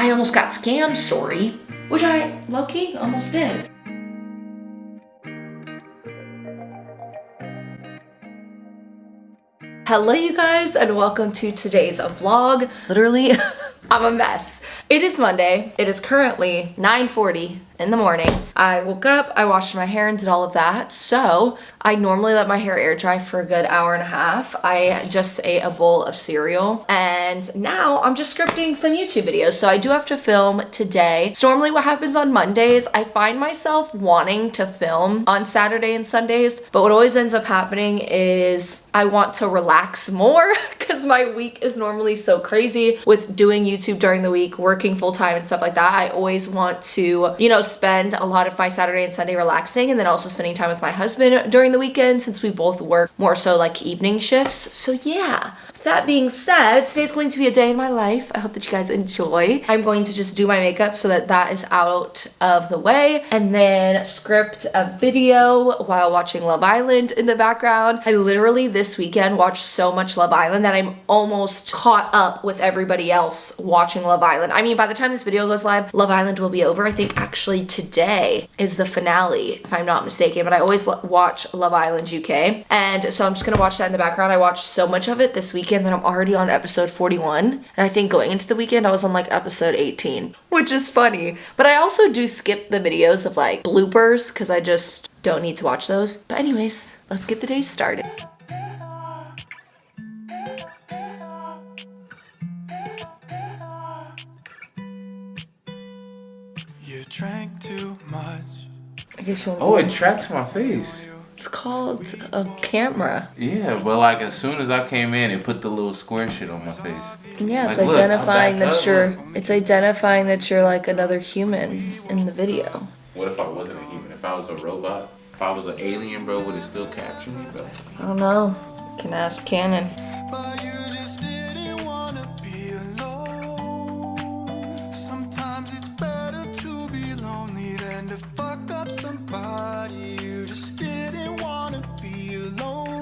I almost got scammed story, which I low-key almost did. Hello you guys and welcome to today's vlog. Literally, I'm a mess. It is Monday. It is currently 9:40 in the morning. I woke up, I washed my hair and did all of that. So I normally let my hair air dry for a good hour and a half. I just ate a bowl of cereal and now I'm just scripting some YouTube videos. So I do have to film today. So normally what happens on Mondays, I find myself wanting to film on Saturday and Sundays, but what always ends up happening is I want to relax more because my week is normally so crazy with doing YouTube during the week, working full time and stuff like that. I always want to, you know, spend a lot of my Saturday and Sunday relaxing and then also spending time with my husband during the weekend since we both work more so like evening shifts. So yeah. That being said, today's going to be a day in my life. I hope that you guys enjoy. I'm going to just do my makeup so that that is out of the way and then script a video while watching Love Island in the background. I literally this weekend watched so much Love Island that I'm almost caught up with everybody else watching Love Island. I mean, by the time this video goes live, Love Island will be over. I think actually today is the finale, if I'm not mistaken, but I always watch Love Island UK. And so I'm just gonna watch that in the background. I watched so much of it this weekend that I'm already on episode 41. And I think going into the weekend, I was on like episode 18, which is funny. But I also do skip the videos of like bloopers because I just don't need to watch those. But anyways, let's get the day started. You drank too much. I guess you'll it tracks my face. It's called a camera. Yeah, but like as soon as I came in, it put the little square shit on my face. Yeah, it's like, identifying look, that it's identifying that you're like another human in the video. What if I wasn't a human? If I was a robot? If I was an alien, bro, would it still capture me, bro? I don't know. You can ask Canon. But you just didn't wanna be alone. Sometimes it's better to be lonely than to fuck up somebody. You just didn't wanna be alone.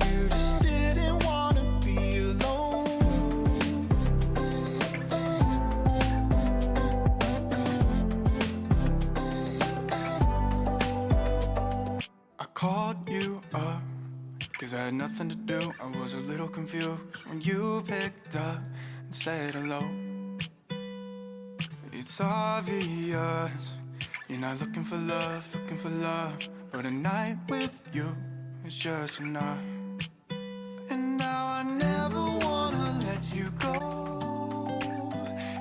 You just didn't wanna be alone. I called you up, cause I had nothing to do. I was a little confused when you picked up and said hello. It's obvious, you're not looking for love, but a night with you is just enough. And now I never wanna let you go,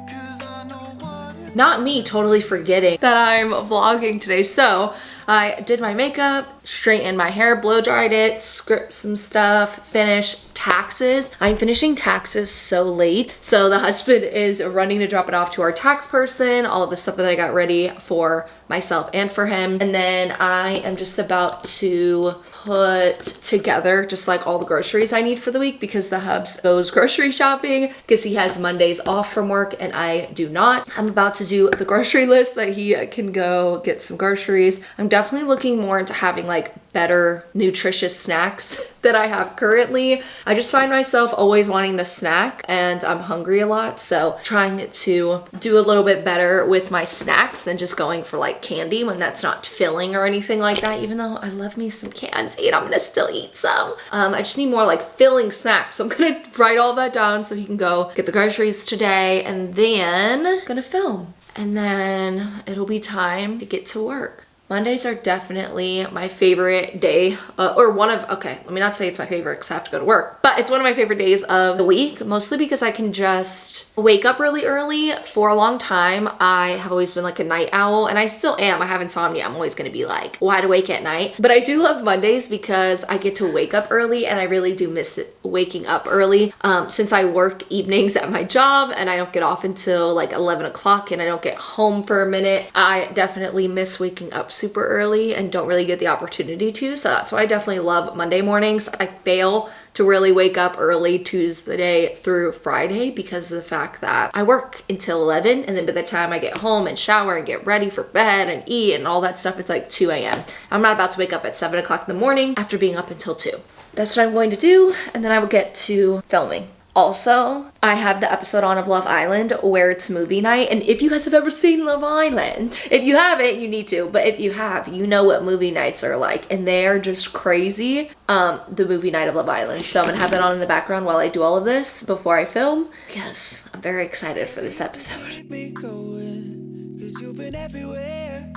cause I know what it's Not me totally forgetting that I'm vlogging today. So I did my makeup, straightened my hair, blow dried it, script some stuff, finished taxes. I'm finishing taxes so late. So the husband is running to drop it off to our tax person, all of the stuff that I got ready for myself and for him. And then I am just about to put together just like all the groceries I need for the week because the hubs goes grocery shopping because he has Mondays off from work and I do not. I'm about to do the grocery list that he can go get some groceries. I'm definitely looking more into having like better nutritious snacks that I have currently. I just find myself always wanting to snack and I'm hungry a lot, so trying to do a little bit better with my snacks than just going for like candy when that's not filling or anything like that, even though I love me some candy and I'm gonna still eat some. I just need more like filling snacks, so I'm gonna write all that down so he can go get the groceries today and then I'm gonna film and then it'll be time to get to work. Mondays are definitely my favorite day, or one of, okay, let me not say it's my favorite because I have to go to work, but it's one of my favorite days of the week, mostly because I can just wake up really early. For a long time, I have always been like a night owl, and I still am. I have insomnia. I'm always gonna be like wide awake at night, but I do love Mondays because I get to wake up early, and I really do miss it, waking up early. Since I work evenings at my job, and I don't get off until like 11 o'clock, and I don't get home for a minute, I definitely miss waking up super early and don't really get the opportunity to. So that's why I definitely love Monday mornings. I fail to really wake up early Tuesday through Friday because of the fact that I work until 11, and then by the time I get home and shower and get ready for bed and eat and all that stuff, it's like 2 a.m. I'm not about to wake up at 7 o'clock in the morning after being up until 2. That's what I'm going to do, and then I will get to filming. Also, I have the episode on of Love Island where it's movie night, and if you guys have ever seen Love Island, if you haven't, you need to, but if you have, you know what movie nights are like, and they are just crazy. The movie night of Love Island. So I'm gonna have that on in the background while I do all of this before I film, because I'm very excited for this episode. Keep me going, 'cause you've been everywhere.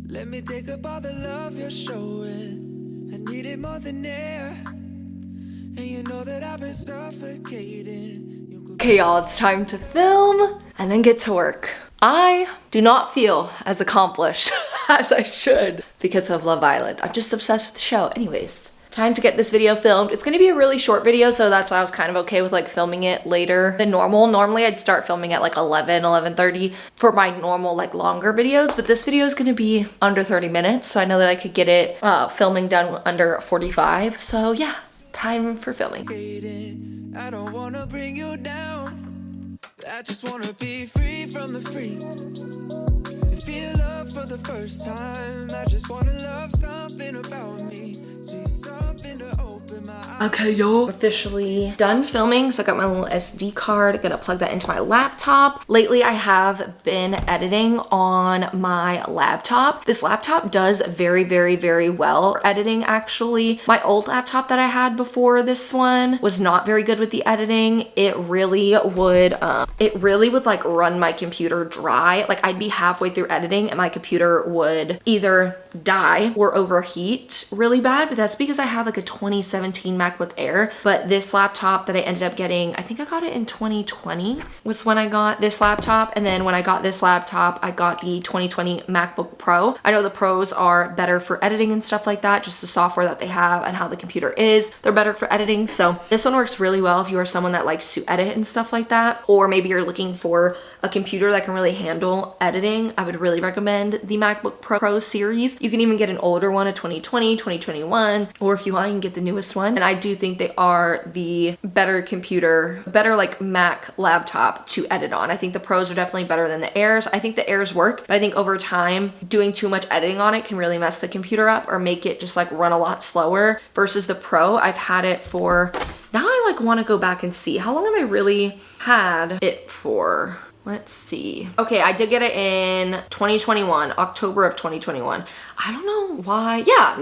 Let me take up all the love you're showing. I need it more than air. And you know that I've been suffocating. Okay, y'all, it's time to film and then get to work. I do not feel as accomplished as I should because of Love Island. I'm just obsessed with the show. Anyways, time to get this video filmed. It's gonna be a really short video, so that's why I was kind of okay with like filming it later than normal. Normally I'd start filming at like 11:30 for my normal like longer videos, but this video is gonna be under 30 minutes, so I know that I could get it filming done under 45. So yeah, time for filming. I don't wanna bring you down. I just wanna be free from the freak. Feel love for the first time. I just wanna love something about me. See something to open my eyes. Okay, yo. Officially done filming, so I got my little SD card. Gonna plug that into my laptop. Lately, I have been editing on my laptop. This laptop does very, very, very well editing, actually. My old laptop that I had before this one was not very good with the editing. It really would like run my computer dry. Like I'd be halfway through editing and my computer would either die or overheat really bad, but that's because I had like a 2017 MacBook Air. But this laptop that I ended up getting, I think I got it in 2020 was when I got this laptop. And then when I got this laptop, I got the 2020 MacBook Pro. I know the Pros are better for editing and stuff like that, just the software that they have and how the computer is, they're better for editing. So this one works really well if you are someone that likes to edit and stuff like that, or maybe you're looking for a computer that can really handle editing. I would really recommend the MacBook Pro series. You can even get an older one, a 2020, 2021, or if you want, you can get the newest one. And I do think they are the better computer, better like Mac laptop to edit on. I think the Pros are definitely better than the Airs. I think the Airs work, but I think over time, doing too much editing on it can really mess the computer up or make it just like run a lot slower versus the Pro. I've had it for, now I like want to go back and see how long have I really had it for. Let's see. Okay, I did get it in 2021, October of 2021. I don't know why. Yeah,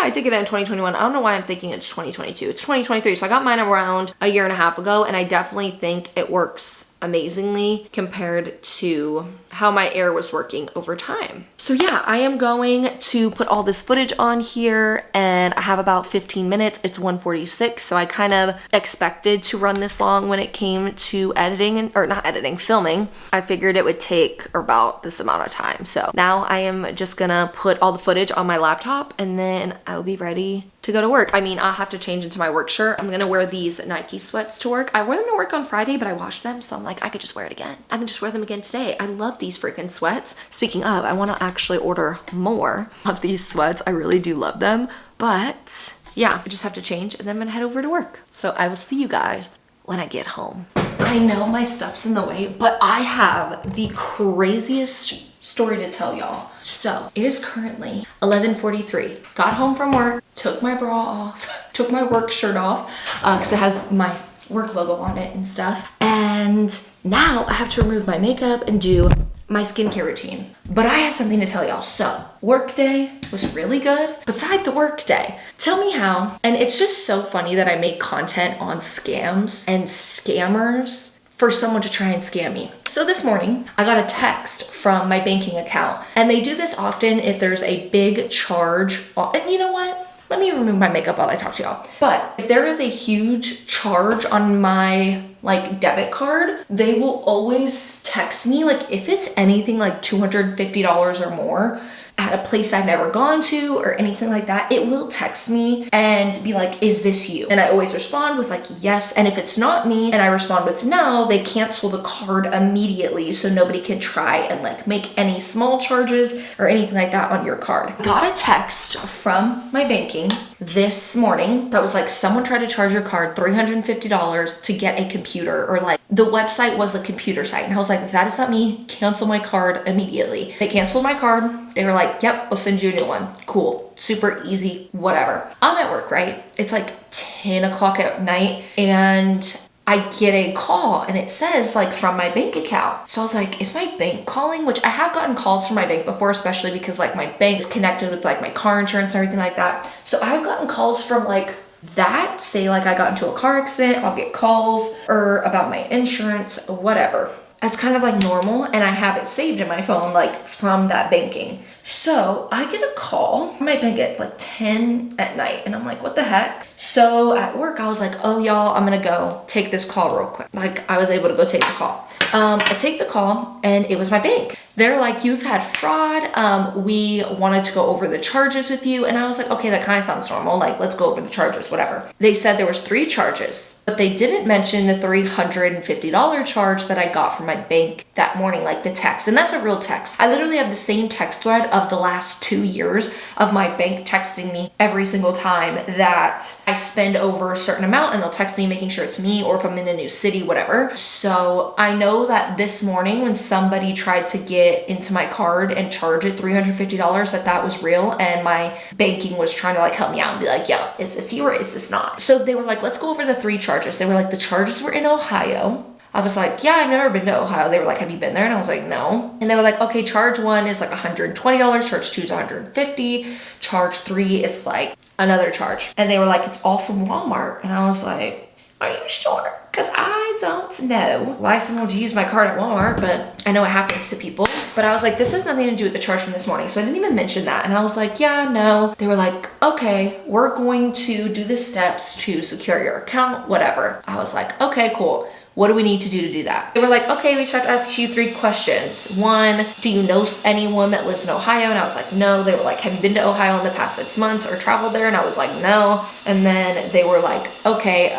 I did get it in 2021. I don't know why I'm thinking it's 2022. It's 2023. So I got mine around a year and a half ago, and I definitely think it works amazingly compared to how my Air was working over time. So yeah, I am going to put all this footage on here, and I have about 15 minutes. It's 1:46, so I kind of expected to run this long when it came to editing, or not editing, filming. I figured it would take about this amount of time. So now I am just gonna put all the footage on my laptop, and then I'll be ready to go to work. I mean, I'll have to change into my work shirt. I'm gonna wear these Nike sweats to work. I wore them to work on Friday, but I washed them, so I'm like, I could just wear it again. I can just wear them again today. I love these freaking sweats. Speaking of, I wanna actually order more of these sweats. I really do love them, but yeah, I just have to change and then I'm gonna head over to work. So I will see you guys when I get home. I know my stuff's in the way, but I have the craziest story to tell y'all. So it is currently 11:43. Got home from work, took my bra off, took my work shirt off, because it has my work logo on it and stuff. And now I have to remove my makeup and do my skincare routine. But I have something to tell y'all. So work day was really good. Beside the work day, tell me how. And it's just so funny that I make content on scams and scammers for someone to try and scam me. So this morning, I got a text from my banking account, and they do this often if there's a big charge. And you know what? Let me remove my makeup while I talk to y'all. But if there is a huge charge on my like debit card, they will always text me, like if it's anything like $250 or more, at a place I've never gone to or anything like that, it will text me and be like, is this you? And I always respond with like, yes. And if it's not me and I respond with no, they cancel the card immediately so nobody can try and like make any small charges or anything like that on your card. Got a text from my banking this morning that was like, someone tried to charge your card $350 to get a computer, or like the website was a computer site. And I was like, that is not me. Cancel my card immediately. They canceled my card. They were like, yep, we'll send you a new one. Cool. Super easy, whatever. I'm at work, right? It's like 10 o'clock at night and I get a call and it says like from my bank account. So I was like, is my bank calling? Which I have gotten calls from my bank before, especially because like my bank is connected with like my car insurance and everything like that. So I've gotten calls from like that, say like I got into a car accident, I'll get calls or about my insurance, whatever. That's kind of like normal, and I have it saved in my phone like from that banking. So I get a call from my bank at like 10 at night and I'm like, what the heck? So at work I was like, oh y'all, I'm gonna go take this call real quick. Like I was able to go take the call. I take the call and it was my bank. They're like, you've had fraud. We wanted to go over the charges with you. And I was like, okay, that kind of sounds normal. Like, let's go over the charges, whatever. They said there was 3 charges, but they didn't mention the $350 charge that I got from my bank that morning, like the text. And that's a real text. I literally have the same text thread of the last 2 years of my bank texting me every single time that I spend over a certain amount, and they'll text me making sure it's me, or if I'm in a new city, whatever. So I know that this morning when somebody tried to get into my card and charge it $350, that was real, and my banking was trying to like help me out and be like, yeah, it's you or it's this not. So they were like, let's go over the 3 charges. They were like, the charges were in Ohio. I was like, yeah, I've never been to Ohio. They were like, have you been there? And I was like, no. And they were like, okay, charge 1 is like $120, charge 2 is $150, charge 3 is like another charge. And they were like, it's all from Walmart. And I was like, are you sure? Because I don't know why someone would use my card at Walmart, but I know it happens to people. But I was like, this has nothing to do with the charge from this morning. So I didn't even mention that. And I was like, yeah, no. They were like, okay, we're going to do the steps to secure your account, whatever. I was like, okay, cool. What do we need to do that? They were like, okay, we just have to ask you 3 questions. 1, do you know anyone that lives in Ohio? And I was like, no. They were like, have you been to Ohio in the past 6 months or traveled there? And I was like, no. And then they were like, okay,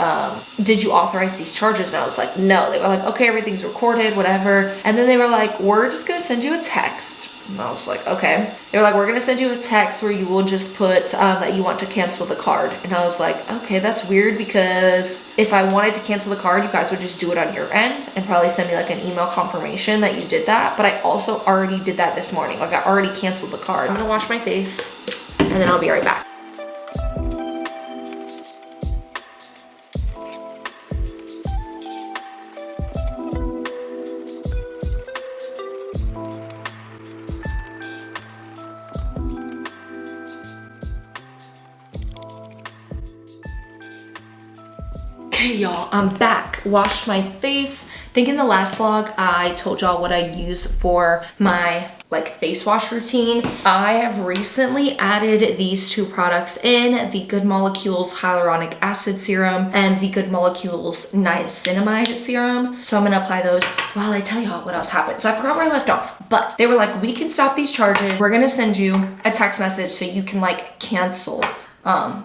did you authorize these charges? And I was like, no. They were like, okay, everything's recorded, whatever. And then they were like, we're just gonna send you a text. And I was like, okay. They were like, we're gonna send you a text where you will just put that you want to cancel the card. And I was like, okay, that's weird, because if I wanted to cancel the card, you guys would just do it on your end and probably send me like an email confirmation that you did that. But I also already did that this morning. Like I already canceled the card. I'm gonna wash my face and then I'll be right back. Okay, y'all, I'm back. Washed my face. I think in the last vlog, I told y'all what I use for my like face wash routine. I have recently added these 2 products in, the Good Molecules Hyaluronic Acid Serum and the Good Molecules Niacinamide Serum. So I'm gonna apply those while I tell y'all what else happened. So I forgot where I left off, but they were like, we can stop these charges. We're gonna send you a text message so you can like cancel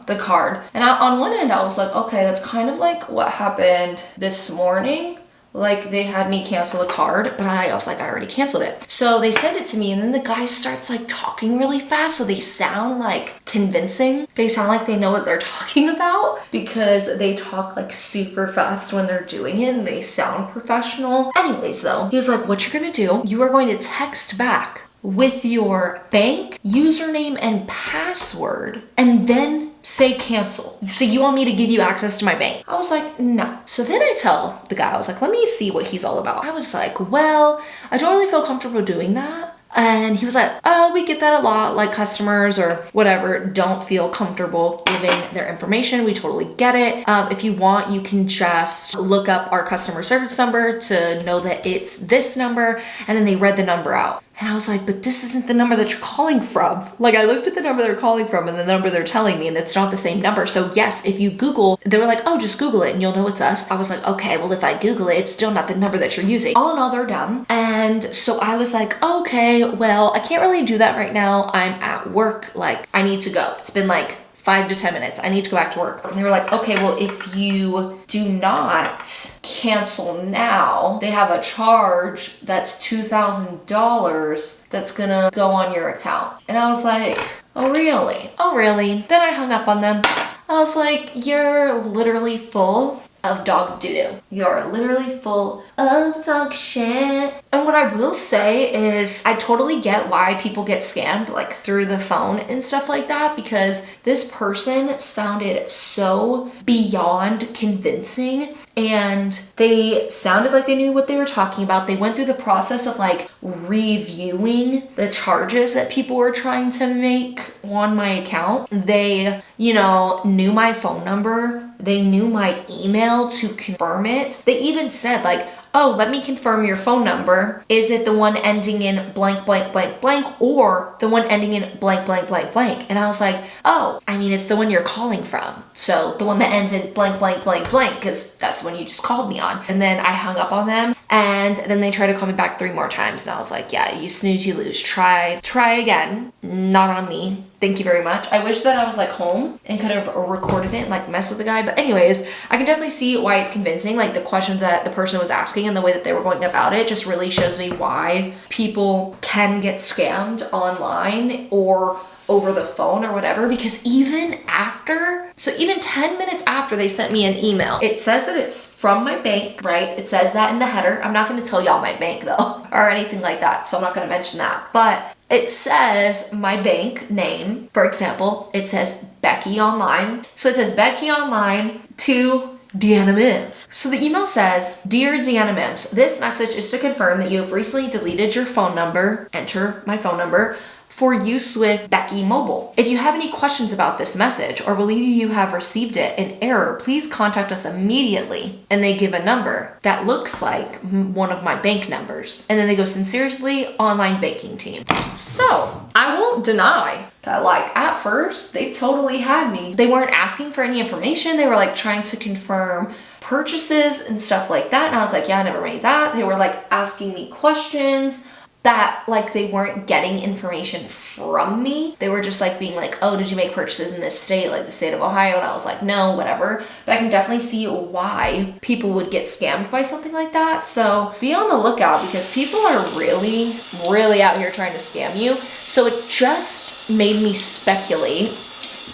the card. And on one end I was like, okay, that's kind of like what happened this morning. Like they had me cancel the card, but I was like, I already canceled it. So they send it to me, and then the guy starts like talking really fast. So they sound like convincing. They sound like they know what they're talking about, because they talk like super fast when they're doing it and they sound professional. Anyways though, he was like, what you're gonna do, you are going to text back with your bank username and password and then say cancel. So you want me to give you access to my bank? I was like, no. So then I tell the guy, I was like, let me see what he's all about. I was like, well, I don't really feel comfortable doing that. And he was like, oh, we get that a lot, like customers or whatever don't feel comfortable giving their information. We totally get it. If you want, you can just look up our customer service number to know that it's this number. And then they read the number out. And I was like, but this isn't the number that you're calling from. Like, I looked at the number they're calling from and the number they're telling me, and it's not the same number. So yes, if you Google, they were like, oh, just Google it and you'll know it's us. I was like, okay, well, if I Google it, it's still not the number that you're using. All in all, they're dumb. And so I was like, okay, well, I can't really do that right now. I'm at work. Like, I need to go. It's been like 5 to 10 minutes. I need to go back to work. And they were like, okay, well, if you do not cancel now, they have a charge that's $2,000 that's gonna go on your account. And I was like, oh, really? Oh, really? Then I hung up on them. I was like, you're literally full of dog doo-doo. You're literally full of dog shit. And what I will say is I totally get why people get scammed like through the phone and stuff like that, because this person sounded so beyond convincing and they sounded like they knew what they were talking about. They went through the process of like reviewing the charges that people were trying to make on my account. They, knew my phone number. They knew my email to confirm it. They even said like, oh, let me confirm your phone number. Is it the one ending in blank, blank, blank, blank, or the one ending in blank, blank, blank, blank? And I was like, oh, I mean, it's the one you're calling from. So the one that ends in blank, blank, blank, blank, because that's the one you just called me on. And then I hung up on them. And then they tried to call me back 3 more times. And I was like, yeah, you snooze, you lose. Try again. Not on me. Thank you very much. I wish that I was like home and could have recorded it and like mess with the guy. But anyways, I can definitely see why it's convincing. Like the questions that the person was asking and the way that they were going about it just really shows me why people can get scammed online or over the phone or whatever. Because even 10 minutes after they sent me an email, it says that it's from my bank, right? It says that in the header. I'm not going to tell y'all my bank though, or anything like that. So I'm not going to mention that. But it says my bank name, for example, it says Becky Online. So it says Becky Online to Deanna Mims. So the email says, Dear Deanna Mims, this message is to confirm that you have recently deleted your phone number, enter my phone number, for use with Becky Mobile. If you have any questions about this message or believe you have received it in error, please contact us immediately. And they give a number that looks like one of my bank numbers. And then they go, sincerely, online banking team. So I won't deny that like at first they totally had me. They weren't asking for any information. They were like trying to confirm purchases and stuff like that. And I was like, yeah, I never made that. They were like asking me questions that like they weren't getting information from me. They were just like being like, oh, did you make purchases in this state, like the state of Ohio? And I was like, no, whatever. But I can definitely see why people would get scammed by something like that. So be on the lookout because people are really, really out here trying to scam you. So it just made me speculate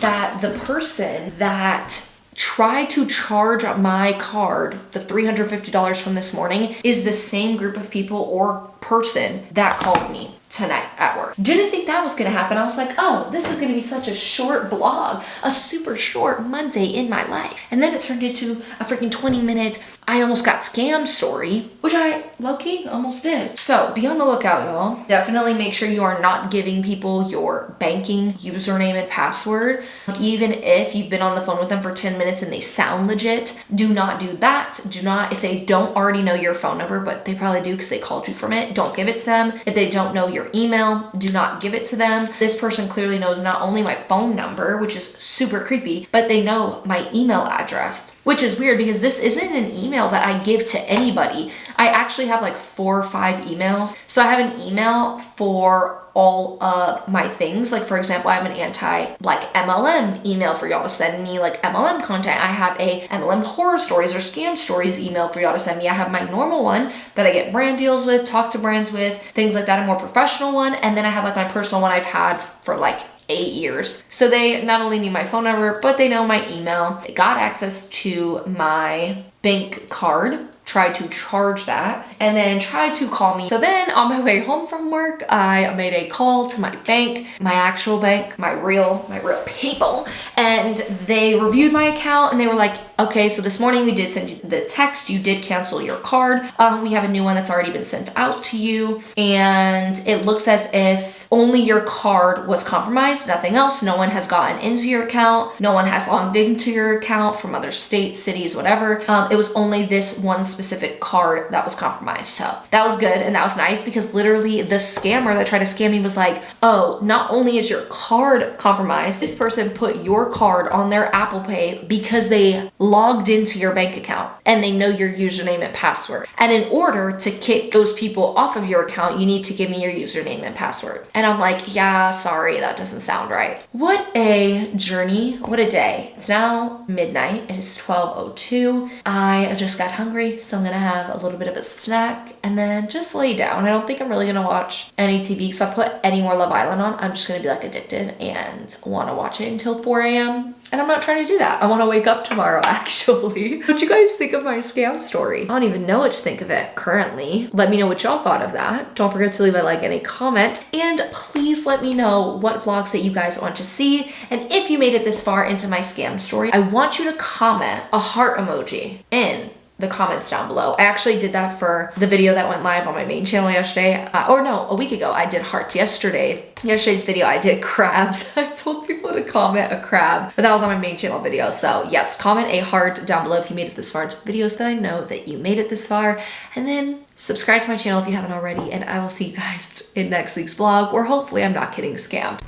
that the person that tried to charge my card, the $350 from this morning, is the same group of people or person that called me tonight at work. Didn't think that was gonna happen. I was like, oh, this is gonna be such a short blog, a super short Monday in my life. And then it turned into a freaking 20-minute I almost got scammed story, which I low-key almost did. So be on the lookout, y'all. Definitely make sure you are not giving people your banking username and password. Even if you've been on the phone with them for 10 minutes and they sound legit, do not do that. Do not, if they don't already know your phone number, but they probably do because they called you from it, don't give it to them. If they don't know your email, do not give it to them. This person clearly knows not only my phone number, which is super creepy, but they know my email address, which is weird because this isn't an email that I give to anybody. I actually have like 4 or 5 emails. So I have an email for all of my things. Like for example, I have an MLM email for y'all to send me like MLM content. I have a MLM horror stories or scam stories email for y'all to send me. I have my normal one that I get brand deals with, talk to brands with, things like that, a more professional one. And then I have like my personal one I've had for like 8 years. So they not only need my phone number, but they know my email. They got access to my bank card, tried to charge that, and then tried to call me. So then on my way home from work, I made a call to my bank, my actual bank, my real people, and they reviewed my account and they were like, okay, so this morning we did send you the text, you did cancel your card. We have a new one that's already been sent out to you, and it looks as if only your card was compromised, nothing else. No one has gotten into your account. No one has logged into your account from other states, cities, whatever. It it was only this one specific card that was compromised. So that was good and that was nice, because literally the scammer that tried to scam me was like, oh, not only is your card compromised, this person put your card on their Apple Pay because they logged into your bank account and they know your username and password. And in order to kick those people off of your account, you need to give me your username and password. And I'm like, yeah, sorry, that doesn't sound right. What a journey. What a day. It's now midnight. It is 12:02. I just got hungry, so I'm gonna have a little bit of a snack and then just lay down. I don't think I'm really gonna watch any TV, so if I put any more Love Island on, I'm just gonna be like addicted and wanna watch it until 4 a.m. And I'm not trying to do that. I want to wake up tomorrow, actually. What you guys think of my scam story? I don't even know what to think of it currently. Let me know what y'all thought of that. Don't forget to leave a like and a comment. And please let me know what vlogs that you guys want to see. And if you made it this far into my scam story, I want you to comment a heart emoji in the comments down below. I actually did that for the video that went live on my main channel yesterday. Or no, a week ago. I did hearts yesterday. Yesterday's video, I did crabs. I told people to comment a crab, but that was on my main channel video. So yes, comment a heart down below if you made it this far into the video so that I know that you made it this far. And then subscribe to my channel if you haven't already. And I will see you guys in next week's vlog, where hopefully I'm not getting scammed.